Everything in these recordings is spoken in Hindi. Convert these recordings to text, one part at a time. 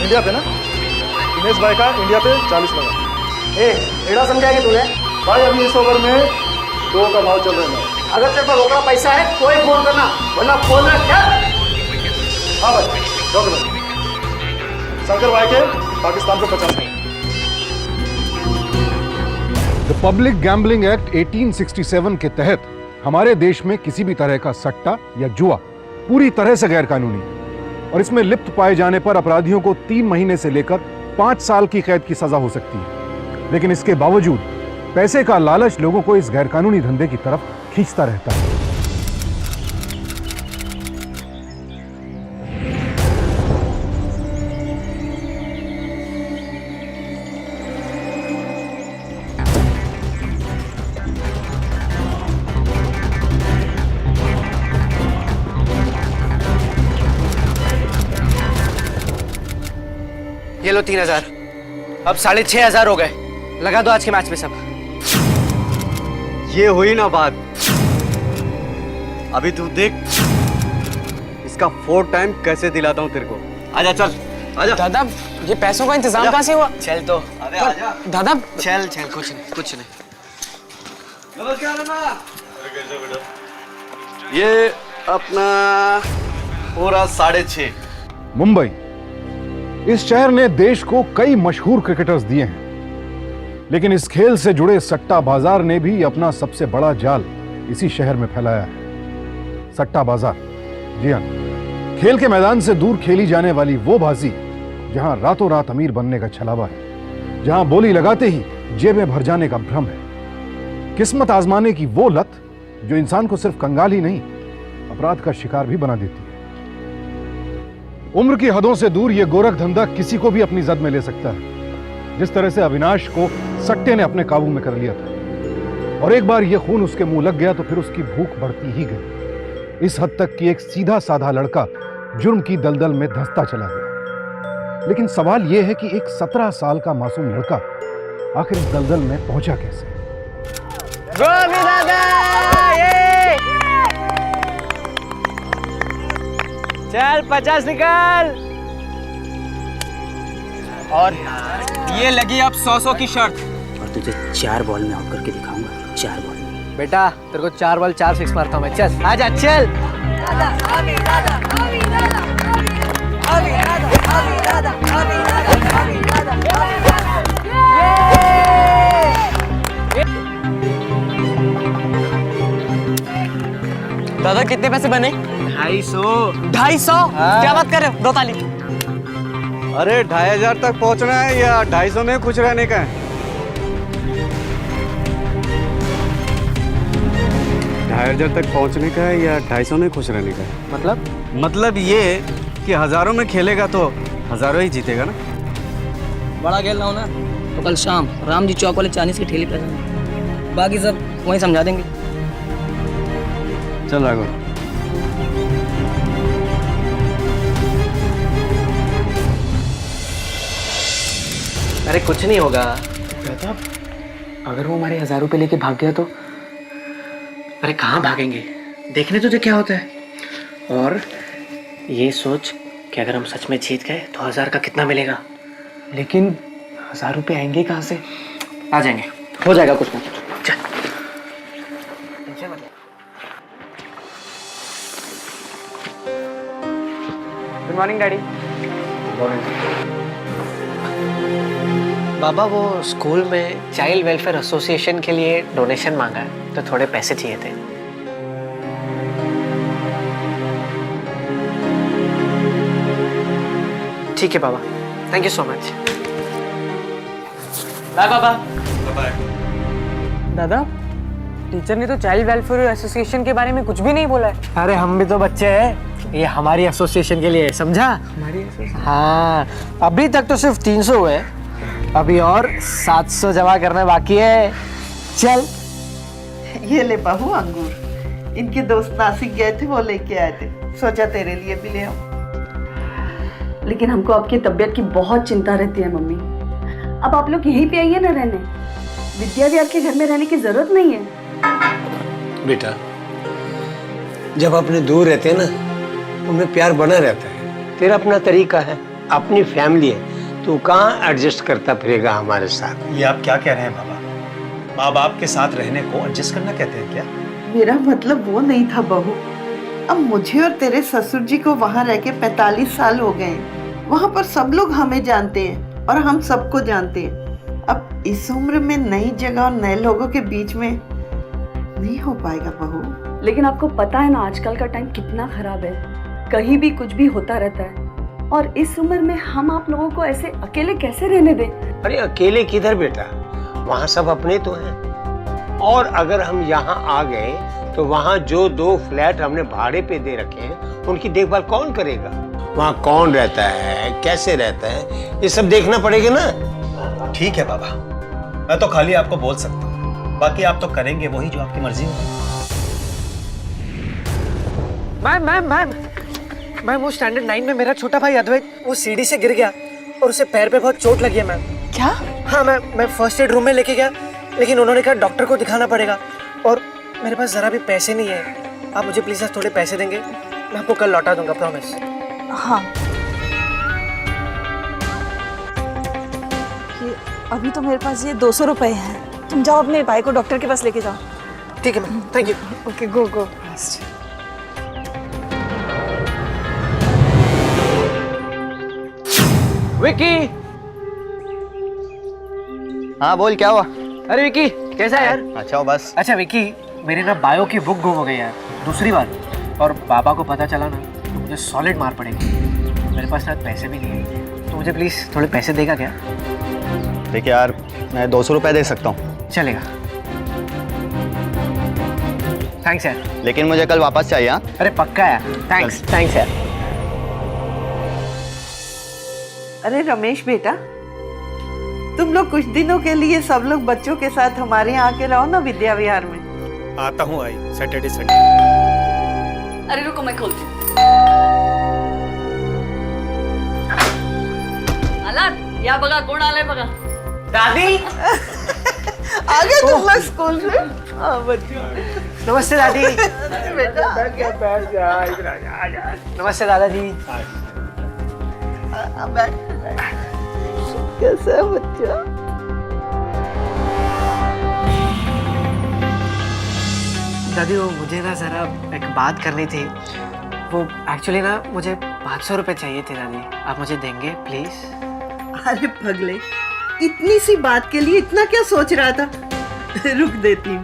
इंडिया पे ना, दिनेश भाई का इंडिया पे 40 लगा। एड़ा समझाएगी तूने? भाई अभी इस ओवर में 2 का भाव चल रहा है। अगर तेरे पास रोकड़ा पैसा है कोई फोन करना, वरना फोन रख क्या? हाँ भाई, रोक लो। शंकर भाई के पाकिस्तान को 50 है। द पब्लिक गैम्बलिंग एक्ट 1867 के तहत हमारे देश में किसी भी तरह का सट्टा या जुआ पूरी तरह से गैर कानूनी है और इसमें लिप्त पाए जाने पर अपराधियों को 3 महीने से लेकर 5 साल की कैद की सजा हो सकती है। लेकिन इसके बावजूद पैसे का लालच लोगों को इस गैरकानूनी धंधे की तरफ खींचता रहता है। ये लो 3000। अब 6500 हो गए। लगा दो आज के मैच में सब। ये हुई ना बात। अभी तू देख इसका 4 टाइम कैसे दिलाता हूँ तेरे को। आजा चल आजा। दादा ये पैसों का इंतजाम कहाँ से हुआ? चल तो अरे आजा दादा। चल चल कुछ नहीं कुछ नहीं। नमस्कार अन्ना। ये अपना पूरा 6.5। मुंबई, इस शहर ने देश को कई मशहूर क्रिकेटर्स दिए हैं, लेकिन इस खेल से जुड़े सट्टा बाजार ने भी अपना सबसे बड़ा जाल इसी शहर में फैलाया है। सट्टा बाजार, जी हां, खेल के मैदान से दूर खेली जाने वाली वो बाजी जहां रातों रात अमीर बनने का छलावा है, जहां बोली लगाते ही जेबें भर जाने का भ्रम है, किस्मत आजमाने की वो लत जो इंसान को सिर्फ कंगाल ही नहीं अपराध का शिकार भी बना देती है। उम्र की हदों से दूर ये गोरख धंधा किसी को भी अपनी जद में ले सकता है, जिस तरह से अविनाश को सट्टे ने अपने काबू में कर लिया था। और एक बार ये खून उसके मुंह लग गया तो फिर उसकी भूख बढ़ती ही गई, इस हद तक कि एक सीधा साधा लड़का जुर्म की दलदल में धंसता चला गया। लेकिन सवाल यह है कि एक 17 साल का मासूम लड़का आखिर इस दलदल में पहुंचा कैसे? गोभी दादा ये चल 50 निकाल। और ये लगी अब 100 की शर्त। और तुझे 4 बॉल में आउट करके दिखाऊंगा। 4 बॉल में। बेटा तेरे को 4 बॉल 4 सिक्स मारता हूँ मैं। चल आजा चल। दादा कितने पैसे बने? 250। 250? क्या बात कर रहे हो? 2 ताली। अरे 2500 तक पहुंचना है या 250 में खुश रहने का है? 2500 तक पहुंचने का है या 250 में खुश रहने का है? मतलब ये कि हजारों में खेलेगा तो हजारों ही जीतेगा ना। बड़ा खेल रहा हूँ ना, तो कल शाम राम जी चौक वाले चाइनीज की ठेली पे जाना। बाकी सब वहीं समझा देंगे। चल राघव। अरे कुछ नहीं होगा। अगर वो हमारे 1000 रुपए लेके भाग गया तो? अरे कहाँ भागेंगे, देखने तुझे क्या होता है। और ये सोच कि अगर हम सच में जीत गए तो 1000 का कितना मिलेगा। लेकिन 1000 रुपए आएंगे कहाँ से? आ जाएंगे, हो जाएगा कुछ ना कुछ। चल गुड मॉर्निंग डैडी। बाबा वो स्कूल में चाइल्ड वेलफेयर एसोसिएशन के लिए डोनेशन मांगा है, तो थोड़े पैसे चाहिए थे। ठीक है बाबा, thank you so much. Bye बाबा। बाय। दादा टीचर ने तो चाइल्ड वेलफेयर एसोसिएशन के बारे में कुछ भी नहीं बोला है। अरे हम भी तो बच्चे हैं, ये हमारी एसोसिएशन के लिए, समझा? हमारी एसोसिएशन? हाँ, अभी तक तो सिर्फ 300 हुए, अभी और 700 जमा करना बाकी है। चल ये ले बहू अंगूर, इनके दोस्त नासिक गए थे, वो लेके आए थे, सोचा तेरे लिए भी ले आऊं। लेकिन हमको आपकी तबीयत की बहुत चिंता रहती है मम्मी। अब आप लोग यहीं पे आइए ना रहने, विद्या भी आपके घर में रहने की जरूरत नहीं है। बेटा जब अपने दूर रहते हैं ना, उनमें प्यार बना रहता है। तेरा अपना तरीका है, अपनी फैमिली है, तू कहाँ एडजस्ट करता फिरेगा हमारे साथ? ये आप क्या कह रहे हैं बाबा? माँ बाप के साथ रहने को एडजस्ट करना कहते हैं क्या? मेरा मतलब वो नहीं था बहू। अब मुझे और तेरे ससुर जी को वहाँ रह के 45 साल हो गए। वहाँ पर सब लोग हमें जानते हैं और हम सबको जानते हैं। अब इस उम्र में नई जगह और नए लोगों के बीच में नहीं हो पाएगा बहू। लेकिन आपको पता है ना आजकल का टाइम कितना खराब है, कहीं भी कुछ भी होता रहता है। और इस उम्र में हम आप लोगों को ऐसे अकेले कैसे रहने दें? अरे अकेले किधर बेटा, वहाँ सब अपने तो हैं। और अगर हम यहाँ आ गए तो वहाँ जो 2 फ्लैट हमने भाड़े पे दे रखे हैं उनकी देखभाल कौन करेगा? वहाँ कौन रहता है, कैसे रहता है, ये सब देखना पड़ेगा ना। ठीक है बाबा, मैं तो खाली आपको बोल सकता हूँ, बाकी आप तो करेंगे वही जो आपकी मर्जी हो। मैम वो स्टैंडर्ड 9 में मेरा छोटा भाई अद्वैत वो सीढ़ी से गिर गया और उसे पैर पे बहुत चोट लगी है मैम। क्या? हाँ मैं फर्स्ट एड रूम में लेके गया, लेकिन उन्होंने कहा डॉक्टर को दिखाना पड़ेगा और मेरे पास ज़रा भी पैसे नहीं है। आप मुझे प्लीज़ थोड़े पैसे देंगे, मैं आपको कल लौटा दूंगा, प्रॉमिस। हाँ, ये अभी तो मेरे पास ये 200 रुपए हैं। तुम जाओ अपने भाई को डॉक्टर के पास लेके जाओ। ठीक है मैम, थैंक यू। ओके, गो गो। विकी। हाँ बोल, क्या हुआ? अरे विकी कैसा है यार? अच्छा हो बस। अच्छा विकी, मेरी ना बायो की बुक गुम हो गई यार दूसरी बार, और पापा को पता चला ना तो मुझे सॉलिड मार पड़ेगी। मेरे पास ना पैसे भी नहीं है, तो मुझे प्लीज़ थोड़े पैसे देगा क्या? देखिए यार, मैं 200 रुपये दे सकता हूँ। चलेगा, थैंक्स यार। लेकिन मुझे कल वापस चाहिए। हाँ अरे पक्का यार, थैंक्स यार। अरे रमेश बेटा, तुम लोग कुछ दिनों के लिए सब लोग बच्चों के साथ हमारे यहाँ आके रहो ना विद्या विहार में। आता हूँ आई, सैटरडे संडे। अरे रुको, मैं खोलती हूँ। या बघा कोण आलंय बघा। दादी आ गए तुम लोग स्कूल से? हाँ बच्चों। नमस्ते दादी। बेटा बैठ जा, इधर आ जा। नमस्ते दादाजी। कैसा है बच्चा? दादी वो मुझे ना जरा एक बात करनी थी। वो एक्चुअली ना मुझे 500 रुपये चाहिए थे दादी, आप मुझे देंगे प्लीज? अरे पगले, इतनी सी बात के लिए इतना क्या सोच रहा था? रुक देती हूँ।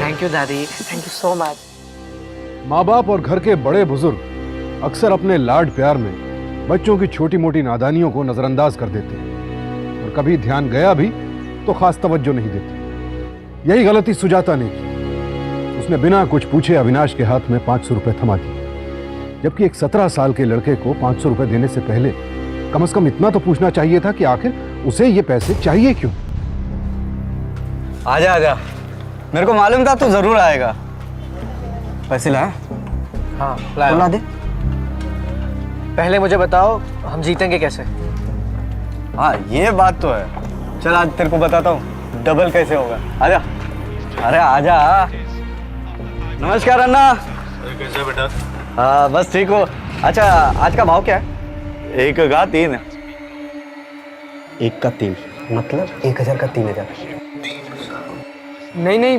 थैंक यू दादी, थैंक यू सो मच। माँ बाप और घर के बड़े बुजुर्ग अक्सर अपने लाड प्यार में बच्चों की छोटी मोटी नादानियों को नजरअंदाज कर देते हैं, और कभी ध्यान गया भी तो खास तवज्जो नहीं देते। यही गलती सुजाता ने की। उसने बिना कुछ पूछे अविनाश के हाथ में 500 रुपए थमा दिए, जबकि एक 17 साल के लड़के को 500 रुपए देने से पहले कम से कम इतना तो पूछना चाहिए था कि आखिर उसे ये पैसे चाहिए क्यों। आजा आजा, मेरे को मालूम था तू जरूर आएगा। पैसे लाया? हाँ लाया। दे। पहले मुझे बताओ हम जीतेंगे कैसे? हाँ ये बात तो है। चल आज तेरे को बताता हूँ डबल कैसे होगा। आजा। अरे आजा। नमस्कार अन्ना। कैसे बेटा? हाँ बस ठीक हो। अच्छा आज का भाव क्या है? 1 का 3 है। 1 का 3 मतलब 1000 का 3000। नहीं,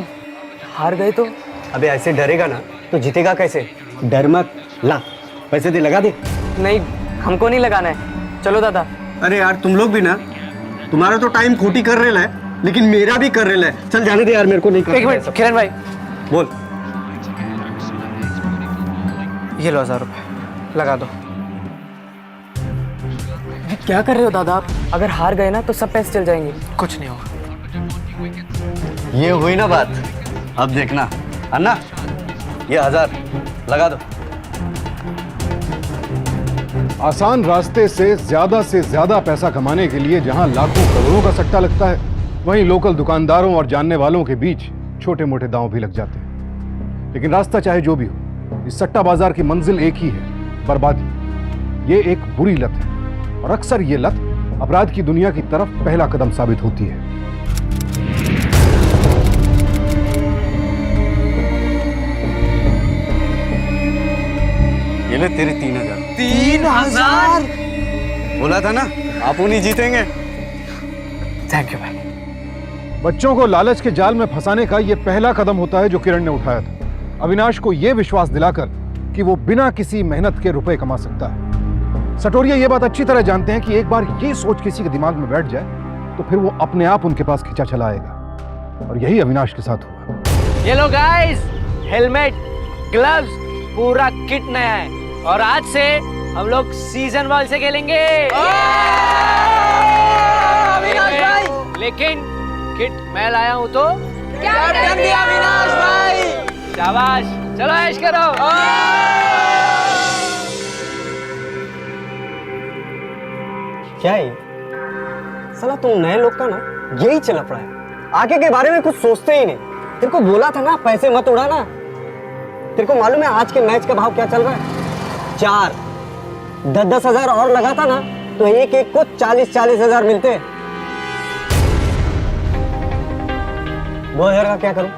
हार गए तो? अबे ऐसे डरेगा ना तो जीतेगा कैसे? डर मत, ला पैसे दे, लगा दे। नहीं, हमको नहीं लगाना है। चलो दादा। अरे यार तुम लोग भी ना, तुम्हारा तो टाइम खोटी कर रहे है, लेकिन मेरा भी कर रहे है। चल जाने दे यार, मेरे को नहीं करना। एक मिनट किरण भाई। बोल। ये लो 1000 रुपए, लगा दो। क्या कर रहे हो दादा आप? अगर हार गए ना तो सब पैसे चल जाएंगे। कुछ नहीं होगा। ये हुई ना बात, अब देखना। अन्ना ये 1000 लगा दो। आसान रास्ते से ज्यादा पैसा कमाने के लिए जहां लाखों करोड़ों का सट्टा लगता है, वहीं लोकल दुकानदारों और जानने वालों के बीच छोटे मोटे दांव भी लग जाते हैं। लेकिन रास्ता चाहे जो भी हो, इस सट्टा बाजार की मंजिल एक ही है, बर्बादी। ये एक बुरी लत है, और अक्सर ये लत अपराध की दुनिया की तरफ पहला कदम साबित होती है। ले तेरे 3000। 3000? बोला था ना आप उन्हीं जीतेंगे। थैंक यू भाई। बच्चों को लालच के जाल में फंसाने का यह पहला कदम होता है जो किरण ने उठाया था, अविनाश को यह विश्वास दिलाकर कि वो बिना किसी मेहनत के रुपए कमा सकता है। सटोरिया ये बात अच्छी तरह जानते हैं कि एक बार ये सोच किसी के दिमाग में बैठ जाए तो फिर वो अपने आप उनके पास खींचा चला आएगा, और यही अविनाश के साथ हुआ। ये लो गाइस, हेलमेट, ग्लव्स, पूरा किट नया है और आज से हम लोग सीजन 1 से खेलेंगे। लेकिन किट मैं लाया हूँ तो कैप्टन भी अविनाश भाई। शाबाश, चलो ऐश करो। क्या है साला, तुम नए लोग का ना यही चला पड़ा है, आगे के बारे में कुछ सोचते ही नहीं। तेरे को बोला था ना पैसे मत उड़ाना। तेरे को मालूम है आज के मैच का भाव क्या चल रहा है? 4 10-10 हजार और लगाता ना तो एक एक को 40-40 हजार मिलते। 2000 का क्या करूं?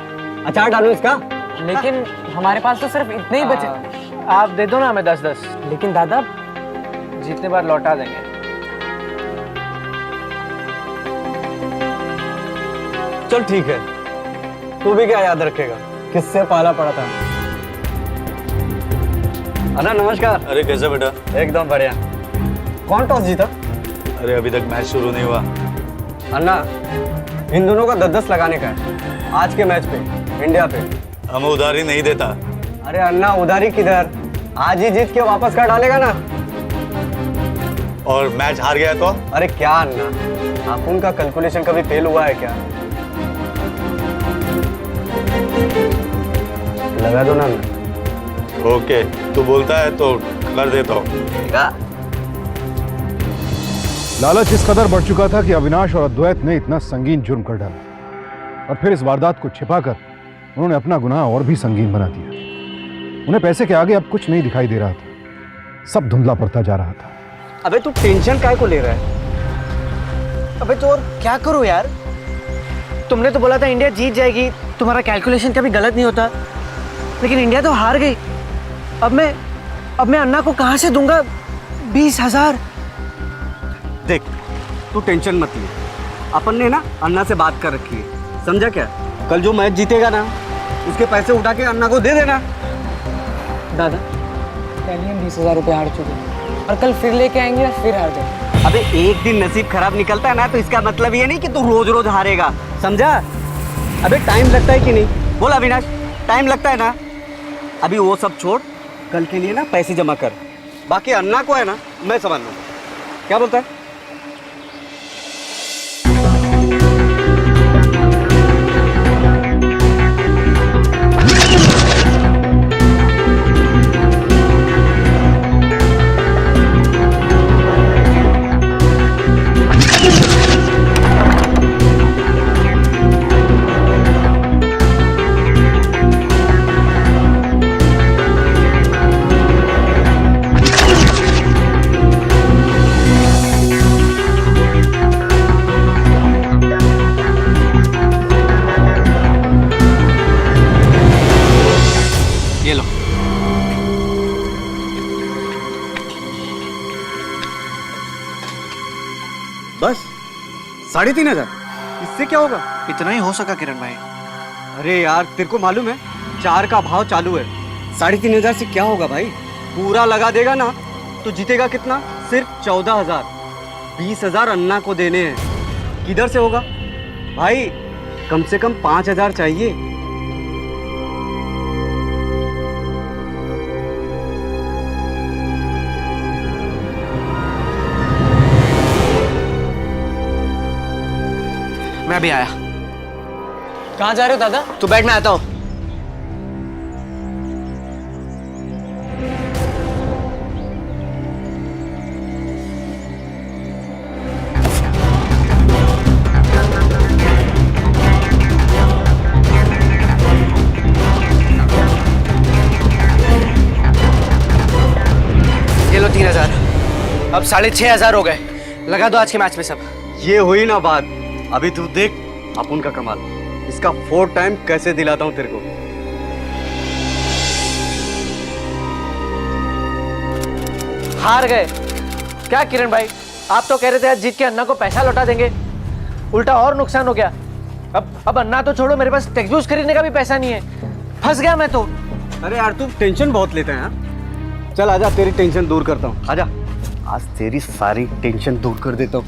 अचार डालूं इसका? लेकिन हमारे पास तो सिर्फ इतने ही बचे। आप दे दो ना हमें 10-10। लेकिन दादा जितने बार लौटा देंगे। चल ठीक है, तू भी क्या याद रखेगा किससे पाला पड़ा था। अन्ना नमस्कार। अरे कैसा बेटा? एकदम बढ़िया। कौन टॉस जीता? अरे अभी तक मैच शुरू नहीं हुआ। अन्ना इन दोनों का 10-10 लगाने का है आज के मैच पे, इंडिया पे। हमें उधारी नहीं देता। अरे अन्ना उधारी किधर, आज ही जीत के वापस कर डालेगा ना। और मैच हार गया तो? अरे क्या अन्ना, आप उनका कैलकुलेशन कभी फेल हुआ है क्या? लगा दो ना अन्ना। ओके, तू बोलता है तो कर देता हूँ। लालच इस कदर बढ़ चुका था कि अविनाश और अद्वैत ने इतना संगीन जुर्म कर डाला, और फिर इस वारदात को छिपाकर उन्होंने अपना गुनाह और भी संगीन बना दिया। उन्हें पैसे के आगे अब कुछ नहीं दिखाई दे रहा था, सब धुंधला पड़ता जा रहा था। अबे तू टेंशन काहे को ले रहा है? अबे तो और क्या करूं यार, तुमने तो बोला था इंडिया जीत जाएगी, तुम्हारा कैलकुलेशन कभी गलत नहीं होता, लेकिन इंडिया तो हार गई। अब मैं अन्ना को कहां से दूंगा 20,000? देख तू टेंशन मत ले, अपन ने ना अन्ना से बात कर रखी है, समझा क्या? कल जो मैच जीतेगा ना उसके पैसे उठा के अन्ना को दे देना। दादा पहले हम 20,000 रुपये हार चुके हैं और कल फिर लेके आएंगे और फिर हार जाएंगे। अबे एक दिन नसीब खराब निकलता है ना तो इसका मतलब ये नहीं कि तू रोज रोज हारेगा, समझा? अबे टाइम लगता है कि नहीं बोल अविनाश, टाइम लगता है ना। अभी वो सब छोड़, कल के लिए ना पैसे जमा कर, बाकी अन्ना को है ना मैं समझ लूँ। क्या बोलता है? बस 3,500? इससे क्या होगा? इतना ही हो सका किरण भाई। अरे यार तेरे को मालूम है 4 का भाव चालू है, 3,500 से क्या होगा भाई? पूरा लगा देगा ना तो जीतेगा कितना? सिर्फ 14,000। 20,000 अन्ना को देने हैं, किधर से होगा भाई? कम से कम 5,000 चाहिए। मैं भी आया। कहाँ जा रहे हो दादा? तू बैठ, मैं आता हूँ। ये लो 3,000। अब 6,500 हो गए, लगा दो आज के मैच में सब। ये हुई ना बात, अभी तू देख अपुन का कमाल, इसका 4 टाइम कैसे दिलाता हूं तेरे को। हार गए। क्या किरण भाई, आप तो कह रहे थे आज जीत के अन्ना को पैसा लौटा देंगे, उल्टा और नुकसान हो गया। अब अन्ना तो छोड़ो, मेरे पास टेक्स्ट खरीदने का भी पैसा नहीं है, फंस गया मैं तो। अरे यार तू टेंशन बहुत लेता है हाँ? चल आजा, तेरी टेंशन दूर करता हूँ, आजा। आज तेरी सारी टेंशन दूर कर देता हूँ।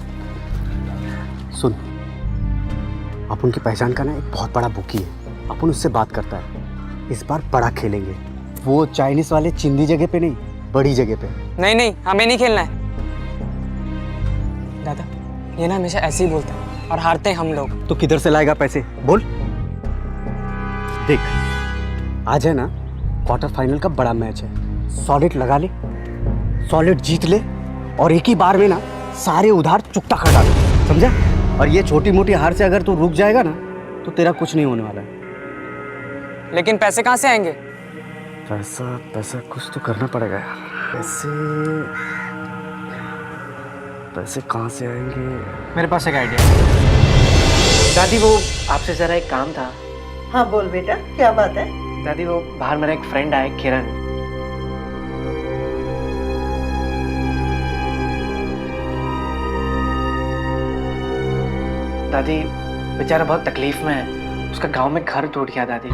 सुन, अपन की पहचान का ना एक बहुत बड़ा बुकी है, अपन उससे बात करता है। इस बार बड़ा खेलेंगे, वो चाइनीज वाले चिंदी जगह पे नहीं, बड़ी जगह पे। नहीं नहीं, हमें नहीं खेलना है दादा, ये ना हमेशा ऐसे ही बोलते हैं और हारते हैं हम लोग। तो किधर से लाएगा पैसे, बोल। देख, आज है ना क्वार्टर फाइनल का बड़ा मैच है, सॉलिड लगा ले, सॉलिड जीत ले और एक ही बार में ना सारे उधार चुकता कर डाल, समझा? और ये छोटी मोटी हार से अगर तू रुक जाएगा ना तो तेरा कुछ नहीं होने वाला है। लेकिन पैसे कहाँ से आएंगे? पैसा कुछ तो करना पड़ेगा यार। पैसे कहाँ से आएंगे? मेरे पास एक आइडिया। दादी वो आपसे जरा एक काम था। हाँ बोल बेटा, क्या बात है? दादी वो बाहर मेरा एक फ्रेंड आया, किरण। दादी बेचारा बहुत तकलीफ में है, उसका गांव में घर टूट गया दादी।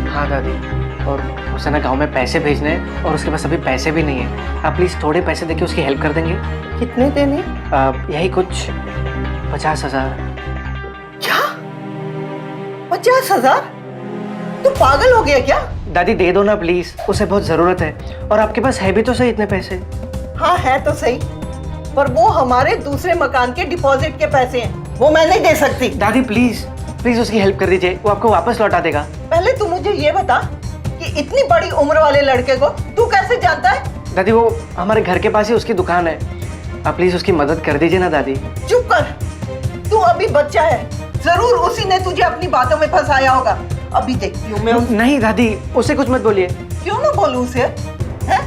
हाँ दादी, और उसे ना गांव में पैसे भेजने हैं और उसके पास अभी पैसे भी नहीं है। आप प्लीज थोड़े पैसे देके उसकी हेल्प कर देंगे? कितने देने? यही कुछ 50,000। क्या 50,000? तू पागल हो गया क्या? दादी दे दो ना प्लीज, उसे बहुत जरूरत है। और आपके पास है भी तो सही इतने पैसे। हाँ है तो सही, पर वो हमारे दूसरे मकान के डिपॉजिट के पैसे हैं, वो मैं नहीं दे सकती। दादी प्लीज प्लीज उसकी हेल्प कर दीजिए, वो आपको वापस लौटा देगा। पहले तू मुझे ये बता कि इतनी बड़ी उम्र वाले लड़के को तू कैसे जानता है? दादी वो हमारे घर के पास ही उसकी दुकान है, आप प्लीज उसकी मदद कर दीजिए ना दादी। चुप कर, तू अभी बच्चा है, जरूर उसी ने तुझे अपनी बातों में फंसाया होगा। अभी देखती हूँ मैं। नहीं दादी, उसे कुछ मत बोलिए। क्यों ना बोलूं उसे? हैं?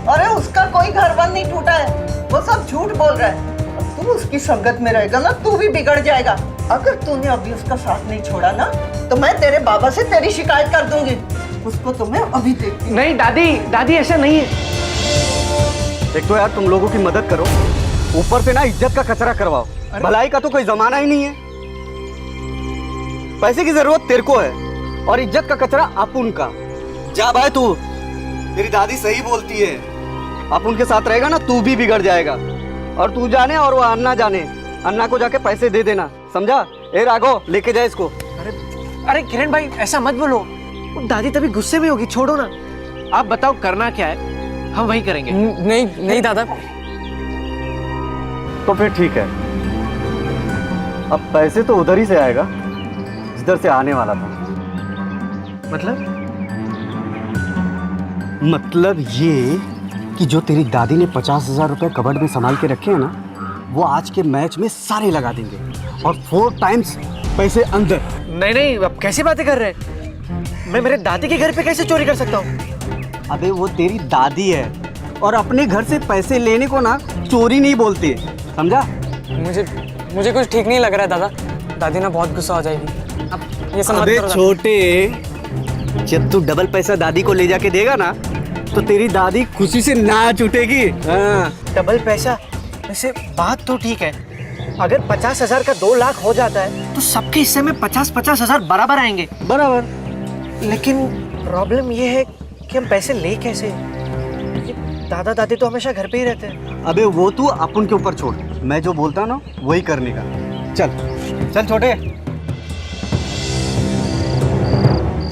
अरे उसका कोई घर वर नहीं टूटा है, वो सब झूठ बोल रहा है। तू उसकी संगत में रहेगा ना, तू भी बिगड़ जाएगा। अगर तूने अभी उसका साथ नहीं छोड़ा ना तो मैं तेरे बाबा से तेरी शिकायत कर दूंगी। उसको तो मैं अभी देखती। नहीं दादी, दादी ऐसा नहीं है। एक तो यार तुम लोगों की मदद करो, ऊपर से ना इज्जत का कचरा करवाओ। भलाई का तो कोई जमाना ही नहीं है। पैसे की जरूरत तेरे को है और इज्जत का कचरा अपुन का। जा भाई तू, तेरी दादी सही बोलती है, अपुन के साथ रहेगा ना तू भी बिगड़ जाएगा। और तू जाने और वो अन्ना जाने, अन्ना को जाके पैसे दे देना, समझा? ए राघव, लेके जाए इसको। अरे किरण भाई ऐसा मत बोलो, दादी तभी गुस्से में होगी, छोड़ो ना। आप बताओ करना क्या है, हम वही करेंगे। नहीं नहीं दादा। तो फिर ठीक है, अब पैसे तो उधर ही से आएगा जिधर से आने वाला था। मतलब ये कि जो तेरी दादी ने 50,000 रुपए कबर्ड में संभाल के रखे हैं ना, वो आज के मैच में सारे लगा देंगे और 4 टाइम्स पैसे अंदर। नहीं नहीं, अब कैसी बातें कर रहे हैं? मैं मेरे दादी के घर पे कैसे चोरी कर सकता हूँ? अबे वो तेरी दादी है और अपने घर से पैसे लेने को ना चोरी नहीं बोलते, समझा? मुझे कुछ ठीक नहीं लग रहा है दादा, दादी ना बहुत गुस्सा हो जाएगी। अब ये समझ। अबे छोटे, जब तू डबल पैसा दादी को ले जाके देगा ना तो तेरी दादी खुशी से नाच उठेगी। हाँ। डबल पैसा? वैसे बात तो ठीक है, अगर 50,000 का 2 लाख हो जाता है तो सबके हिस्से में 50,000 बराबर आएंगे। बराबर। लेकिन प्रॉब्लम ये है कि हम पैसे ले कैसे? दादा दादी तो हमेशा घर पे ही रहते हैं। अबे वो तू अपन के ऊपर छोड़, मैं जो बोलता हूँ ना वही करने का। चल चल छोटे।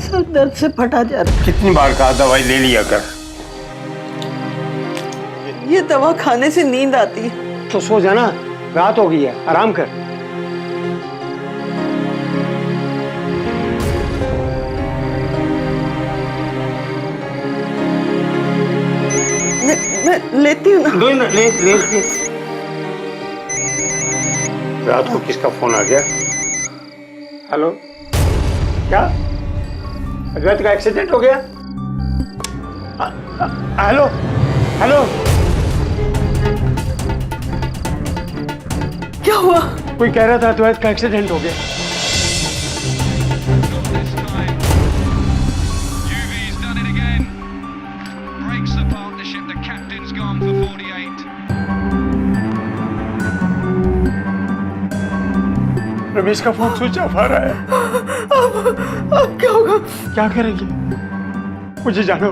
सर दर्द से फटा जा रहा है। कितनी बार कहा दवाई ले लिया कर। ये दवा खाने से नींद आती है। तो सो जाना, रात हो गई है, आराम कर। मैं लेती हूँ ना। ले। रात को किसका फोन आ गया? हेलो, क्या अद्वैत का एक्सीडेंट हो गया? हेलो हेलो, क्या हुआ? कोई कह रहा था अद्वैत का एक्सीडेंट हो गया। Breaks the partnership, the captain's gone. Ramesh का फोन स्विच ऑफ आ रहा है। अब क्या होगा? क्या करेंगे? मुझे जानो।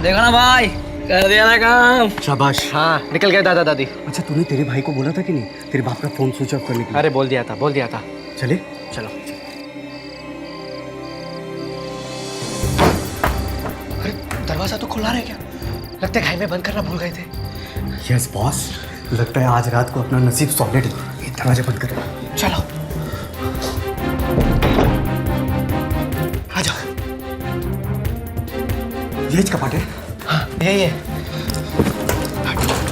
देखो ना भाई, कर दिया ना काम। शाबाश। हाँ निकल गए दादा दादी। अच्छा तूने तेरे भाई को बोला था कि नहीं तेरे बाप का फोन स्विच ऑफ करने के लिए? अरे बोल दिया था। चले चलो। अरे दरवाजा तो खुला रहे क्या? लगता है घर में बंद करना भूल गए थे। यस बॉस, लगता है आज रात को अपना नसीब सॉलिड है। ये दरवाजा बंद कर। चलो आ जाओ। ये कपाट है? हाँ यही है।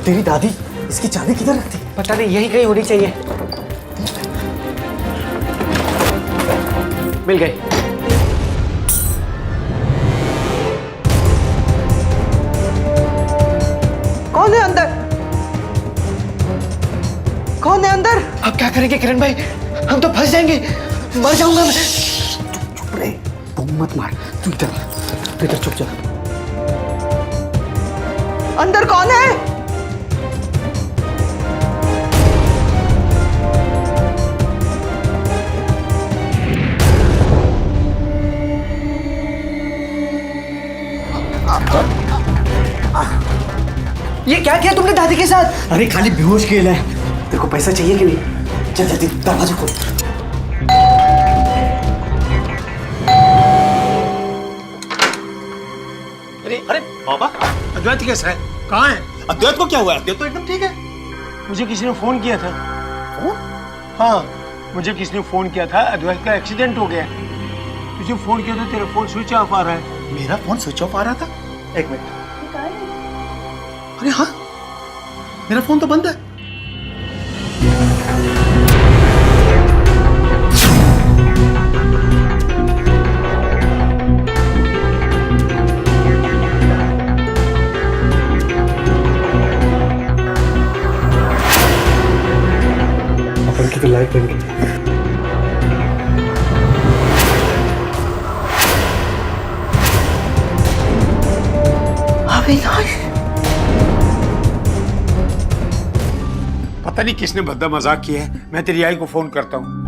तेरी दादी इसकी चाबी किधर रखती है? पता नहीं, यही कहीं होनी चाहिए। मिल गई। कौन है अंदर? कौन है अंदर? अब क्या करेंगे किरण भाई? हम तो फंस जाएंगे, मर जाऊंगा मैं। चुप रहे, बम मत मार। तू इधर चुप जा। अंदर कौन है? ये क्या किया तुमने दादी के साथ? अरे खाली बेहोश खेल है। तेरे को पैसा चाहिए कि नहीं? चल जल्दी दरवाजा खोल। अरे बाबा, अद्वैत कैसा है? कहाँ है? अद्वैत को क्या हुआ? अद्वैत तो एकदम ठीक है। मुझे किसी ने फोन किया था। हाँ, मुझे किसी ने फोन किया था, अद्वैत का एक्सीडेंट हो गया। तुझे फोन किया था, तेरा फोन स्विच ऑफ आ रहा है। मेरा फोन स्विच ऑफ आ रहा था? एक मिनट। अरे हाँ, मेरा फोन तो बंद है। अपन की तो लाइफ बन गई। अविनाश, पता नहीं किसने भद्दा मजाक किया है। मैं तेरी आई को फोन करता हूँ।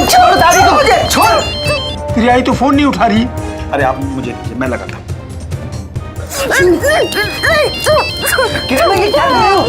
छोड़ दादी को, मुझे छोड़। तेरी आई तो फोन नहीं उठा रही। अरे आप मुझे दीजिए, मैं लगाता हूँ। किरण भाई क्या कर रहे हो?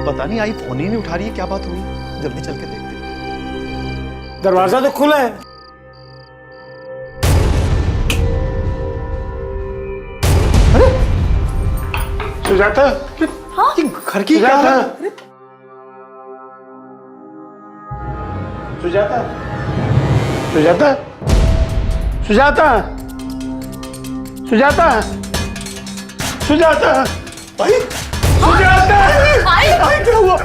पता नहीं आई फोन ही नहीं उठा रही है, क्या बात हुई? जल्दी चल के देखते हैं। दरवाजा तो खुला है। अरे सुजाता, ये घर की क्या सुजाता, है? सुजाता, सुजाता, सुजाता, सुजाता, सुजाता, भाई सुजाता, भाई क्या हुआ?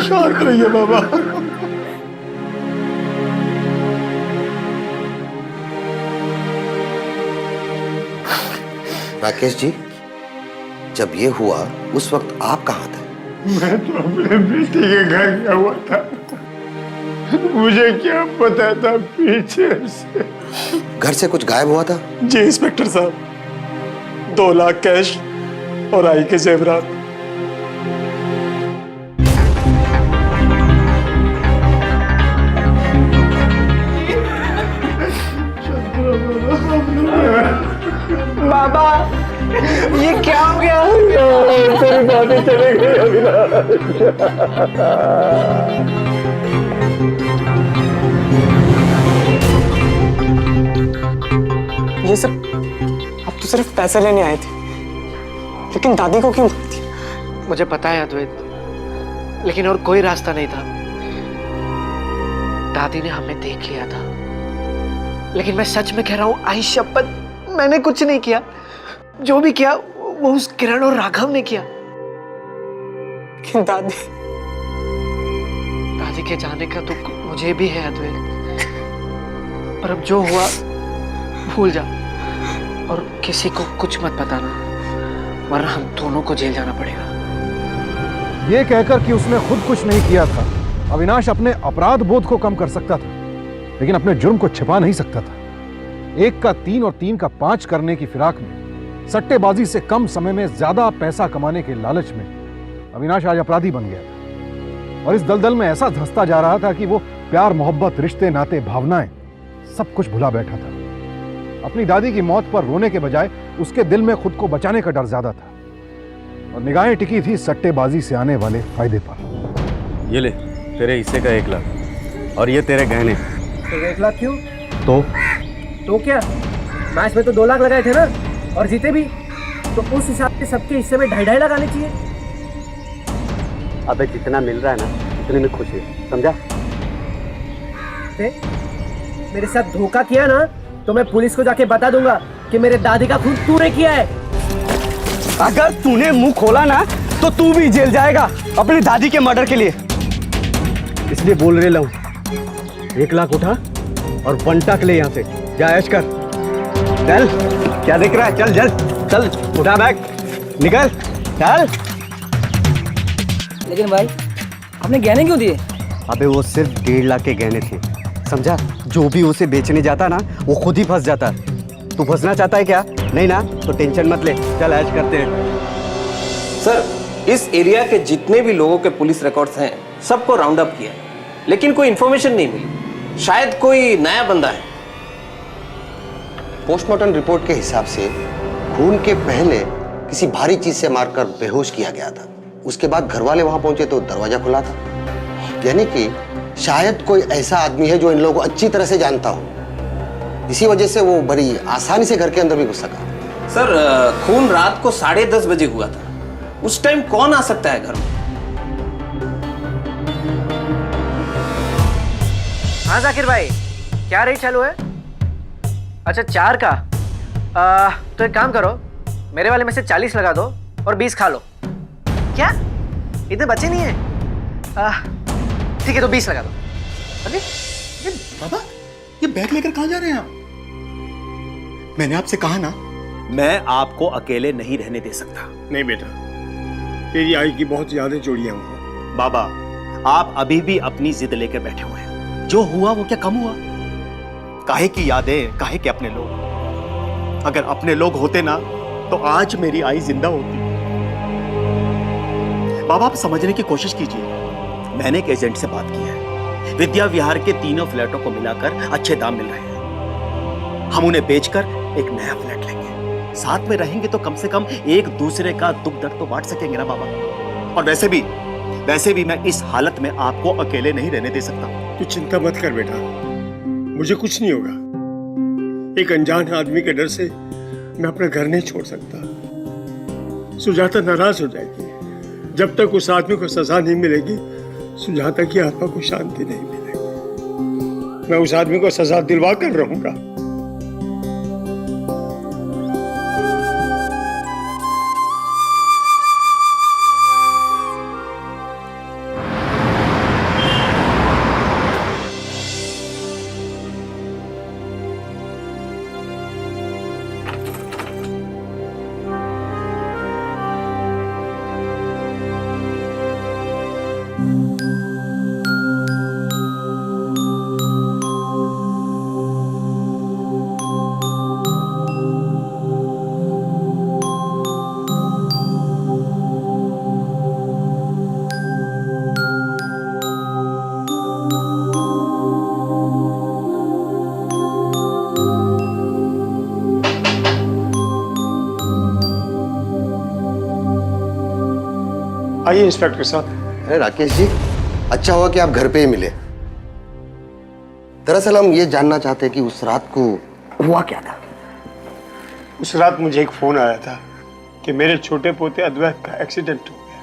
शांत रहिए बाबा। राकेश जी, जब ये हुआ उस वक्त आप कहाँ थे? मैं तो अपने बेटे के घर गया हुआ था। मुझे क्या पता था पीछे से। घर से कुछ गायब हुआ था? जी इंस्पेक्टर साहब, 2 लाख कैश और आई के जेवरात। बाबा ये क्या हो गया? तेरी दादी चले गई अविनाश। ये सब आप तो सिर्फ पैसे लेने आए थे, लेकिन दादी को क्यों मार दिया? मुझे पता है अद्वैत, लेकिन और कोई रास्ता नहीं था। दादी ने हमें देख लिया था, लेकिन मैं सच में कह रहा हूं, आई शपथ, मैंने कुछ नहीं किया। जो भी किया वो उस किरण और राघव ने किया। लेकिन दादी के जाने का दुख मुझे भी है अद्वैत, पर अब जो हुआ भूल जा और किसी को कुछ मत बताना, वरना हम दोनों को जेल जाना पड़ेगा। ये कहकर कि उसने खुद कुछ नहीं किया था, अविनाश अपने अपराध बोध को कम कर सकता था, लेकिन अपने जुर्म को छिपा नहीं सकता था। 1 का 3 और 3 का 5 करने की फिराक में, सट्टेबाजी से कम समय में ज्यादा पैसा कमाने के लालच में अविनाश आज अपराधी बन गया था और इस दलदल में ऐसा धंसता जा रहा था कि वो प्यार, मोहब्बत, रिश्ते, नाते, भावनाएं सब कुछ भुला बैठा था। अपनी दादी की मौत पर रोने के बजाय उसके दिल में खुद को बचाने का डर ज्यादा था और निगाहें टिकी थी सट्टेबाजी से आने वाले फायदे पर। ये ले तेरे हिस्से का 1 लाख और ये तेरे गहने। तो 1 लाख क्यों? तो क्या मैच में तो 2 लाख लगाए थे ना, और जीते भी, तो उस हिसाब से सबके हिस्से में 2.5 लगाने चाहिए। अबे जितना मिल रहा है ना, उतने में खुश है, समझा? मेरे साथ धोखा किया ना, तो मैं पुलिस को जाके बता दूंगा कि मेरे दादी का खून तूने किया है। अगर तूने मुंह खोला ना, तो तू भी जेल जाएगा अपनी दादी के मर्डर के लिए। इसलिए बोल रहे लो, 1 लाख उठा और 1 टक ले यहाँ से, जा ऐश कर। चल, क्या देख रहा है? चल जल्द, चल उठा बैग, निकल, चल। लेकिन भाई आपने गहने क्यों दिए? अबे वो सिर्फ 1.5 लाख के गहने थे, समझा? जो भी उसे बेचने जाता ना, वो खुद ही फंस जाता। तू फंसना चाहता है क्या? नहीं ना, तो टेंशन मत ले, चल ऐश करते हैं। सर, इस एरिया के जितने भी लोगों के पुलिस रिकॉर्ड्स हैं, सबको राउंड अप किया, लेकिन कोई इंफॉर्मेशन नहीं मिली। शायद कोई नया बंदा है। पोस्टमार्टम रिपोर्ट के हिसाब से खून के पहले किसी भारी चीज से मारकर बेहोश किया गया था। उसके बाद घर वाले वहां पहुंचे तो दरवाजा खुला था, यानी कि शायद कोई ऐसा आदमी है जो इन लोगों को अच्छी तरह से जानता हो। इसी वजह से वो बड़ी आसानी से घर के अंदर भी घुस सका। सर, खून रात को 10:30 बजे हुआ था। उस टाइम कौन आ सकता है घर में? हाँ जाकिर भाई, क्या रेट चालू है? अच्छा 4 का। तो एक काम करो, मेरे वाले में से 40 लगा दो और 20 खा लो। क्या इतने बचे नहीं है? ठीक है, तो 20 लगा दो। अरे बाबा, ये बैग लेकर कहाँ जा रहे हैं आप? मैंने आपसे कहा ना, मैं आपको अकेले नहीं रहने दे सकता। नहीं बेटा, तेरी आई की बहुत यादें जुड़ी हैं वहां। बाबा, आप अभी भी अपनी जिद लेकर बैठे हुए हैं। जो हुआ वो क्या कम हुआ? काहे की यादें, काहे के अपने लोग। अगर अपने लोग होते ना, तो आज मेरी आई जिंदा होती। बाबा, आप समझने की कोशिश कीजिए। मैंने एक एजेंट से बात की है। विद्या विहार के 3 फ्लैटों को मिलाकर अच्छे दाम मिल रहे हैं। हम उन्हें बेचकर एक नया फ्लैट लेंगे। साथ में रहेंगे तो कम से कम एक दूसरे का दुख दर्द तो बांट सकेंगे ना बाबा। और वैसे भी मैं इस हालत में आपको अकेले नहीं रहने दे सकता। तू चिंता मत कर बेटा, मुझे कुछ नहीं होगा। एक अनजान आदमी के डर से मैं अपना घर नहीं छोड़ सकता। सुजाता नाराज हो जाएगी। जब तक उस आदमी को सजा नहीं मिलेगी, सुजाता की आत्मा को शांति नहीं मिलेगी। मैं उस आदमी को सजा दिलवा कर रहूंगा। आइए इंस्पेक्टर साहब। अरे राकेश जी, अच्छा हुआ कि आप घर पे ही मिले। दरअसल हम ये जानना चाहते हैं कि उस रात को हुआ क्या था। उस रात मुझे एक फोन आया था कि मेरे छोटे पोते अद्वैत का एक्सीडेंट हो गया,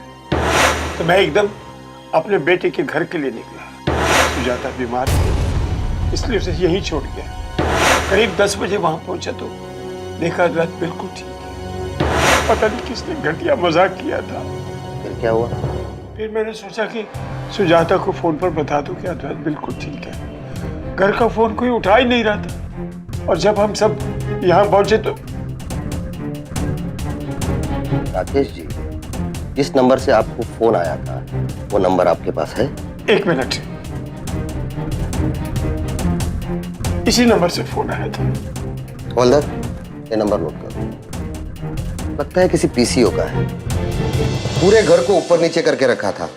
तो मैं एकदम अपने बेटे के घर के लिए निकला। सुजाता बीमार थी, इसलिए उसे यहीं छोड़ गया। करीब 10 बजे वहां पहुंचा तो देखा अद्वैत बिल्कुल ठीक है। पता नहीं किसने घटिया मजाक किया था। फिर क्या हुआ? फिर मैंने सोचा कि सुजाता को फोन पर बता दूं कि अद्वैत बिल्कुल ठीक है। घर का फोन कोई उठा ही नहीं रहा था, और जब हम सब यहाँ पहुंचे तो राकेश जी, जिस नंबर से आपको फोन आया था वो नंबर आपके पास है? 1 मिनट, इसी नंबर से फोन आया था। होल्डर, ये नंबर नोट करो। लगता है किसी पीसीओ का है। पूरे घर को ऊपर नीचे करके रखा था,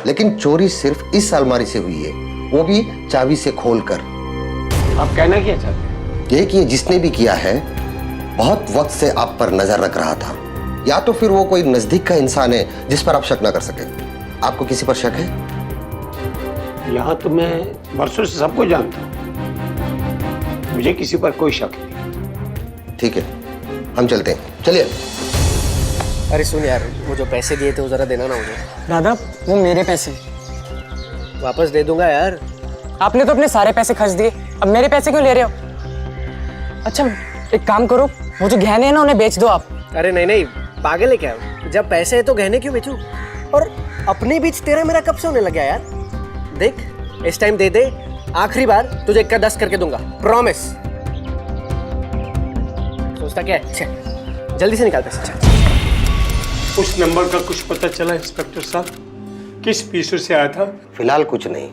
लेकिन चोरी सिर्फ इस अलमारी से हुई है, वो भी चाबी से खोलकर। आप कहना क्या चाहते हैं? ये कि जिसने भी किया है बहुत वक्त से आप पर नजर रख रहा था, या तो फिर वो कोई नजदीक का इंसान है जिस पर आप शक ना कर सके। आपको किसी पर शक है? यहाँ तो मैं बरसों से सबको जानता हूँ, मुझे किसी पर कोई शक नहीं। ठीक है, हम चलते हैं, चलिए। अरे सुन यार, वो जो पैसे दिए थे वो जरा देना ना मुझे। दादा वो मेरे पैसे। वापस दे दूंगा यार। आपने तो अपने सारे पैसे खर्च दिए, अब मेरे पैसे क्यों ले रहे हो? अच्छा एक काम करो, वो जो गहने हैं ना उन्हें बेच दो आप। अरे नहीं नहीं, पागल है क्या? जब पैसे है तो गहने क्यों बेचूं? और अपने बीच तेरा मेरा कब से होने लगा यार? देख इस टाइम दे दे, आखिरी बार तुझे 1 का 10 करके दूंगा, प्रॉमिस। सोचता क्या है? अच्छा जल्दी से निकाल पैसे। उस नंबर का कुछ पता चला इंस्पेक्टर साहब? किस पीसीओ से आया था? फिलहाल कुछ नहीं,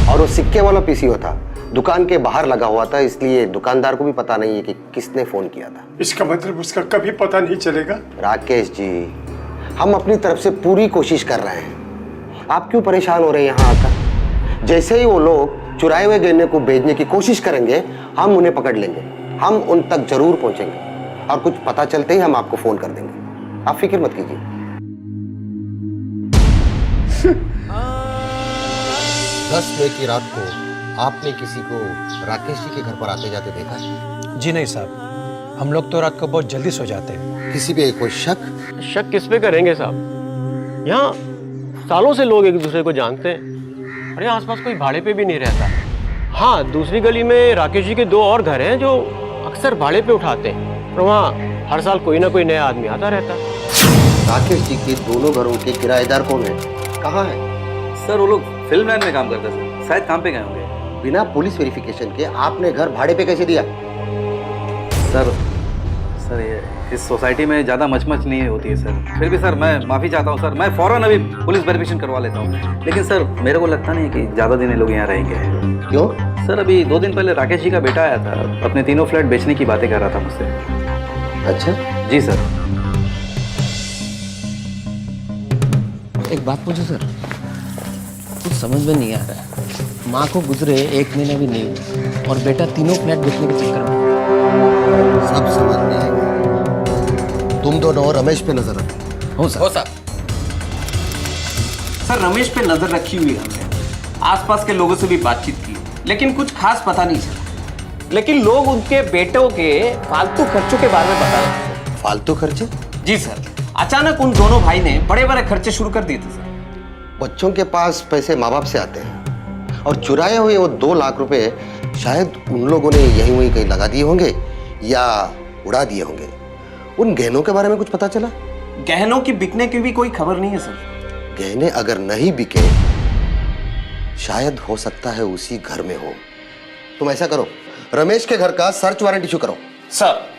और वो सिक्के वाला पीसीओ था, दुकान के बाहर लगा हुआ था, इसलिए दुकानदार को भी पता नहीं है कि किसने फोन किया था। इसका मतलब उसका कभी पता नहीं चलेगा? राकेश जी, हम अपनी तरफ से पूरी कोशिश कर रहे हैं, आप क्यों परेशान हो रहे हैं यहाँ आकर? जैसे ही वो लोग चुराए हुए गहने को बेचने की कोशिश करेंगे, हम उन्हें पकड़ लेंगे, हम उन तक जरूर पहुंचेंगे, और कुछ पता चलते ही हम आपको फोन कर देंगे, आप फिक्र मत कीजिए। 10 मई की रात को आपने किसी को राकेश जी के घर पर आते जाते देखा है? जी नहीं साहब, हम लोग तो रात को बहुत जल्दी सो जाते हैं। किसी पे कोई शक? शक किस पे करेंगे साहब? यहाँ सालों से लोग एक दूसरे को जानते हैं, और यहाँ आसपास कोई भाड़े पे भी नहीं रहता। हाँ, दूसरी गली में राकेश जी के 2 और घर हैं जो अक्सर भाड़े पे उठाते हैं, और वहाँ हर साल कोई ना कोई नया आदमी आता रहता है। राकेश जी के दोनों घरों के किराएदार कौन है, कहाँ है? सर वो लोग फिल्म लाइन में काम करते हैं, शायद काम पे गए होंगे। बिना पुलिस वेरिफिकेशन के आपने घर भाड़े पे कैसे दिया? सर ये इस सोसाइटी में ज़्यादा मचमच नहीं होती है सर। फिर भी सर मैं माफ़ी चाहता हूँ सर, मैं फ़ौरन अभी पुलिस वेरिफिकेशन करवा लेता हूँ। लेकिन सर मेरे को लगता नहीं है कि ज़्यादा दिन लोग यहाँ रहेंगे। क्यों? सर अभी 2 दिन पहले राकेश जी का बेटा आया था, अपने 3 फ्लैट बेचने की बातें कर रहा था मुझसे। अच्छा जी सर। एक बात पूछो सर, कुछ समझ में नहीं आ रहा है। माँ को गुजरे 1 महीना भी नहीं हुआ, और बेटा 3 फ्लैट बेचने के चक्कर में। सब समझ में आएगा। तुम दोनों रमेश पे नजर रखो। हो सर। सर रमेश पे नजर रखी हुई हमने, आसपास के लोगों से भी बातचीत की, लेकिन कुछ खास पता नहीं चला। लेकिन लोग उनके बेटों के फालतू खर्चों के बारे में बता रहे थे। फालतू खर्चे? जी सर, अचानक उन दोनों भाई ने बड़े बड़े खर्चे शुरू कर दिए थे सर। बच्चों के पास पैसे माँ बाप से आते हैं, और चुराए हुए वो 2 लाख रुपए शायद उन लोगों ने यहीं वहीं कहीं लगा दिए होंगे या उड़ा दिए होंगे। उन गहनों के बारे में कुछ पता चला? गहनों की बिकने की भी कोई खबर नहीं है सर। गहने अगर नहीं बिके, शायद हो सकता है उसी घर में हो। तुम ऐसा करो, रमेश के घर का सर्च वारंट इशू करो। सर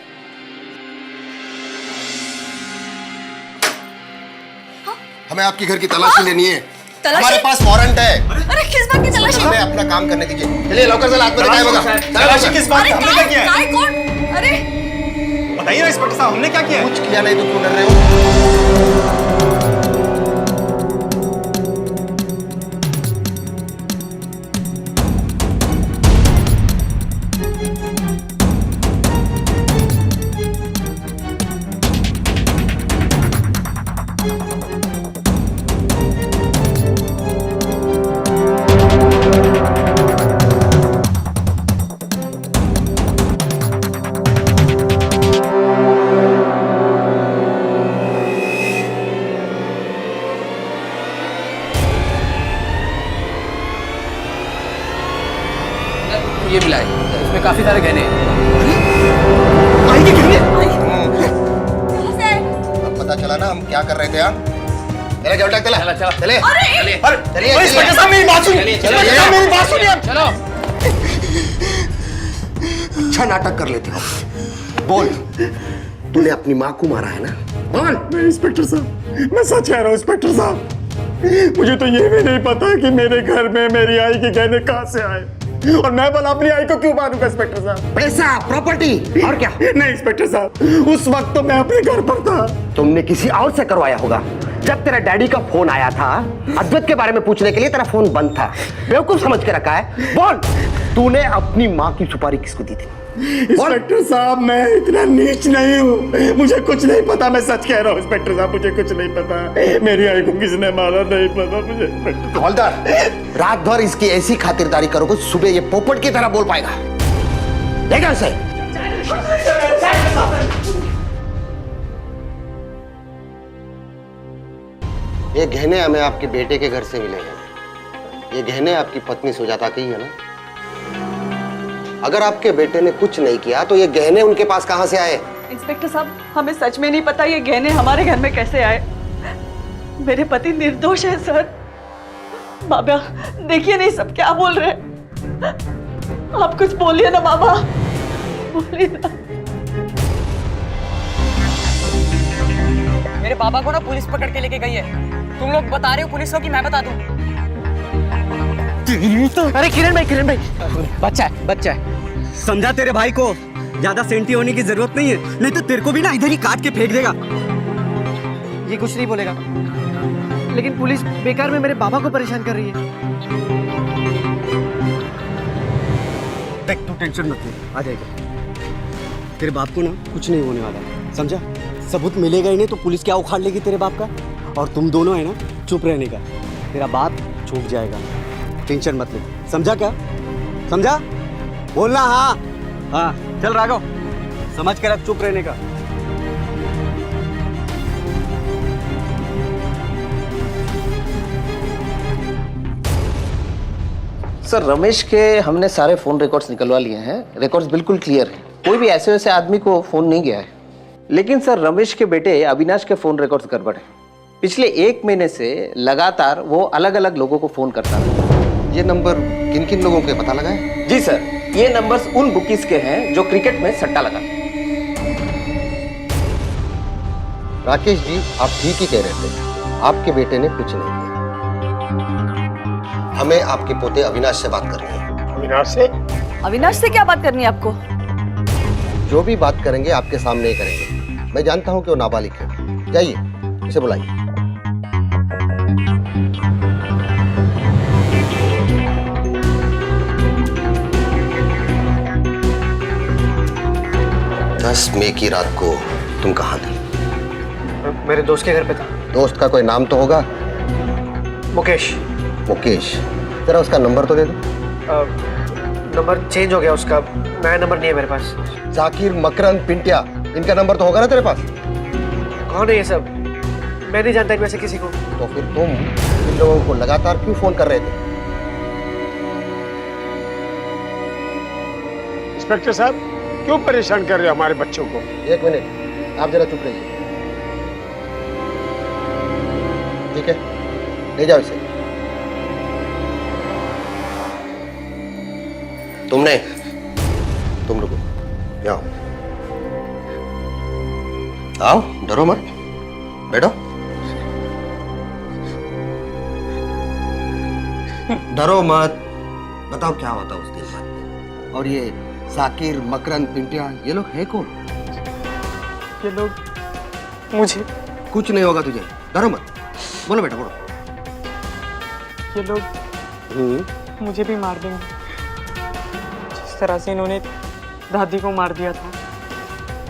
हमें आपकी घर की तलाशी लेनी है। हमारे पास वारंट है। अरे किस बात की तलाशी? हमें अपना काम करने दीजिए। चलिए लौकर से हाथ में लगाए बगा। तलाशी किस बात की? हमने क्या किया है? काय कौन? अरे बताइए ना इंस्पेक्टर साहब, हमने क्या किया है? कुछ किया नहीं तो क्यों डर रहे हो? ये मिला है, इसमें काफी सारे गहने हैं। आई के गहने? अब पता चला ना हम क्या कर रहे थे यार। चले जाओ, चले चले चलिए। इंस्पेक्टर साहब मेरी बात सुनिए, मेरी बात सुनिए। चलो। अच्छा नाटक कर लेते हो। बोल, तूने अपनी माँ को मारा है ना? बोल। नहीं इंस्पेक्टर साहब, मैं सच कह रहा हूँ इंस्पेक्टर साहब। मुझे तो ये भी नहीं पता कि मेरे घर में मेरी आई के गहने कहाँ से आए, और मैं भला अपनी आई को क्यों मारूंगा इंस्पेक्टर साहब? पैसा, प्रॉपर्टी और क्या? नहीं इंस्पेक्टर साहब, उस वक्त तो मैं अपने घर पर था। तुमने किसी और से करवाया होगा। जब तेरा डैडी का फोन आया था अद्वैत के बारे में पूछने के लिए, तेरा फोन बंद था। बेवकूफ समझ के रखा है। बोल, तूने अपनी माँ की सुपारी किसको दी थी? इंस्पेक्टर साहब, मैं इतना नीच नहीं हूँ, मुझे कुछ नहीं पता। मैं सच कह रहा हूँ इंस्पेक्टर साहब, मुझे कुछ नहीं पता। मेरी आई को किसने मारा नहीं पता मुझे। हवलदार, रात भर इसकी ऐसी खातिरदारी करोगे, सुबह ये पोपट की तरह बोल पाएगा। देखा इसे? ये गहने हमें आपके बेटे के घर से मिले हैं। ये गहने आपकी पत्नी सुजाता की है ना? अगर आपके बेटे ने कुछ नहीं किया तो ये गहने उनके पास कहां से आए? इंस्पेक्टर साहब, हमें सच में नहीं पता ये गहने हमारे घर में कैसे आए। मेरे पति निर्दोष है सर। बाबा देखिए नहीं सब क्या बोल रहे हैं। आप कुछ बोलिए ना बाबा, बोलिए ना। मेरे बाबा को ना पुलिस पकड़ के लेके गई है। तुम लोग बता रहे हो पुलिस को कि मैं बता दूं? अरे किरण भाई, बच्चा है। समझा तेरे भाई को, ज्यादा सेंटी होने की जरूरत नहीं है, नहीं तो तेरे को भी ना इधर ही काट के फेंक देगा। ये कुछ नहीं बोलेगा, लेकिन पुलिस बेकार में मेरे बाबा को परेशान कर रही है। देख तू टेंशन मत ले, आ जाएगा। तेरे बाप को ना कुछ नहीं होने वाला है, समझा? सबूत मिलेगा ही नहीं तो पुलिस क्या उखाड़ लेगी तेरे बाप का। और तुम दोनों है ना चुप रहने का, तेरा बाप छूट जाएगा। टेंशन मत ले, समझा क्या? समझा? बोलना हाँ। चल राघव, समझ कर अब चुप रहने का। सर, रमेश के हमने सारे फोन रिकॉर्ड्स निकलवा लिए हैं। रिकॉर्ड्स बिल्कुल क्लियर हैं, कोई भी ऐसे वैसे आदमी को फोन नहीं गया है। लेकिन सर, रमेश के बेटे अविनाश के फोन रिकॉर्ड्स गड़बड़ है। पिछले 1 महीने से लगातार वो अलग अलग लोगों को फोन करता है। ये नंबर किन किन लोगों के पता लगा है? जी सर, ये नंबर्स उन बुकीज के हैं जो क्रिकेट में सट्टा लगा। राकेश जी, आप ठीक ही कह रहे थे। आपके बेटे ने कुछ नहीं किया। हमें आपके पोते अविनाश से बात करनी है। अविनाश से क्या बात करनी है आपको? जो भी बात करेंगे आपके सामने ही करेंगे। मैं जानता हूं कि वो नाबालिग है। जाइए, इसे बुलाइए। दस मई की रात को तुम कहाँ थे? मेरे दोस्त के घर पे था। दोस्त का कोई नाम तो होगा? मुकेश। जरा उसका नंबर तो दे दो। नंबर चेंज हो गया उसका, नया नंबर नहीं है मेरे पास। जाकिर, मकरंद, पिंटिया, इनका नंबर तो होगा ना तेरे पास? कौन है ये सब? मैं नहीं जानता इनमें से किसी को। तो फिर तुम इन लोगों को लगातार क्यों फोन कर रहे थे? इंस्पेक्टर साहब, क्यों परेशान कर रहे हो हमारे बच्चों को? 1 मिनट, आप जरा चुप रहिए। ठीक है, ले जाओ इसे। तुम रुको, यहाँ आओ, डरो मत, बैठो। डरो मत। बताओ क्या होता उस दिन बाद? और ये जाकिर, मकरंद, पिंटिया, ये लोग है कौन? ये लोग मुझे कुछ नहीं होगा तुझे, डरो मत। बोलो बेटा, बोलो। ये लोग मुझे भी मार देंगे, जिस तरह से इन्होंने दादी को मार दिया था।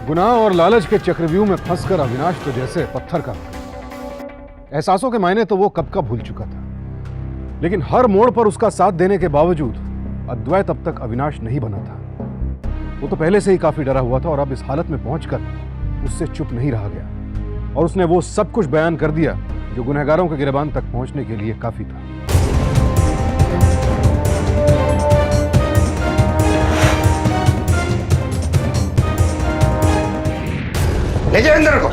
गुनाह और लालच के चक्रव्यूह में फंसकर अविनाश तो जैसे पत्थर का बना। एहसासों के मायने तो वो कब का भूल चुका था, लेकिन हर मोड़ पर उसका साथ देने के बावजूद अद्वैत अब तक अविनाश नहीं बना था। वो तो पहले से ही काफी डरा हुआ था और अब इस हालत में पहुंचकर उससे चुप नहीं रहा गया और उसने वो सब कुछ बयान कर दिया जो गुनहगारों के गिरबान तक पहुंचने के लिए काफी था। ले जाओ अंदर को।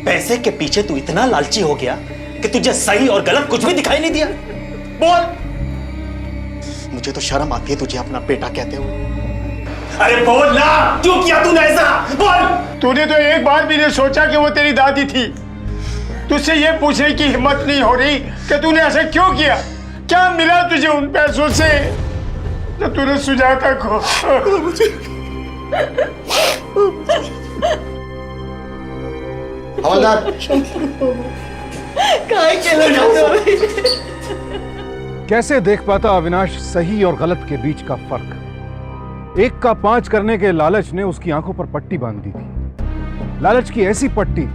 पैसे के पीछे तू इतना लालची हो गया कि तुझे सही और गलत कुछ भी दिखाई नहीं दिया। बोल, मुझे तो शर्म आती है तुझे अपना बेटा कहते हुए। अरे बोल ना, क्यों किया तूने ऐसा? बोल। तूने तो एक बार भी नहीं सोचा कि वो तेरी दादी थी। तुझसे ये पूछने की हिम्मत नहीं हो रही कि तूने ऐसा क्यों किया? क्या मिला तुझे उन पैसों से जब तूने सुजाता को? हवलदार, कैसे देख पाता अविनाश सही और गलत के बीच का फर्क? एक का 5 करने के लालच ने उसकी आंखों पर पट्टी बांध दी थी। लालच की ऐसी पट्टी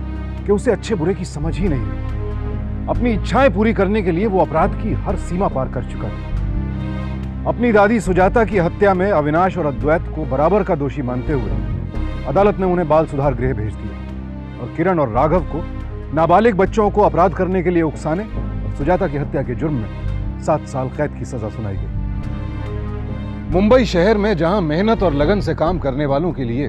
कि उसे अच्छे बुरे की समझ ही नहीं। अपनी इच्छाएं पूरी करने के लिए वो अपराध की हर सीमा पार कर चुका था। अपनी दादी सुजाता की हत्या में अविनाश और अद्वैत को बराबर का दोषी मानते हुए अदालत ने उन्हें बाल सुधार गृह भेज दिया और किरण और राघव को नाबालिग बच्चों को अपराध करने के लिए उकसाने और सुजाता की हत्या के जुर्म में 7 साल कैद की सजा सुनाई गई। मुंबई शहर में जहां मेहनत और लगन से काम करने वालों के लिए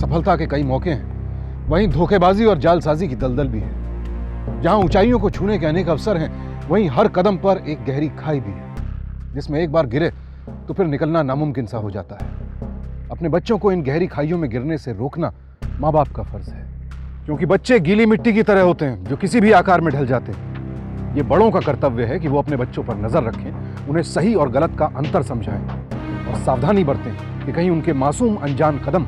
सफलता के कई मौके हैं, वहीं धोखेबाजी और जालसाजी की दलदल भी है। जहां ऊंचाइयों को छूने के अनेक अवसर हैं, वहीं हर कदम पर एक गहरी खाई भी है, जिसमें एक बार गिरे तो फिर निकलना नामुमकिन सा हो जाता है। अपने बच्चों को इन गहरी खाइयों में गिरने से रोकना माँ बाप का फर्ज है, क्योंकि बच्चे गीली मिट्टी की तरह होते हैं जो किसी भी आकार में ढल जाते हैं। ये बड़ों का कर्तव्य है कि वो अपने बच्चों पर नजर रखें, उन्हें सही और गलत का अंतर समझाएं और सावधानी बरतें कि कहीं उनके मासूम अनजान कदम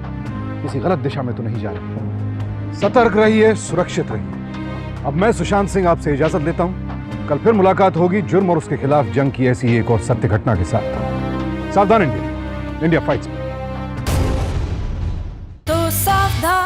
किसी गलत दिशा में तो नहीं जा रहे। सतर्क रहिए, सुरक्षित रहिए। अब मैं सुशांत सिंह आपसे इजाजत लेता हूं। कल फिर मुलाकात होगी जुर्म और उसके खिलाफ जंग की ऐसी एक और सत्य घटना के साथ। सावधान इंडिया, इंडिया फाइट्स। तो सावधान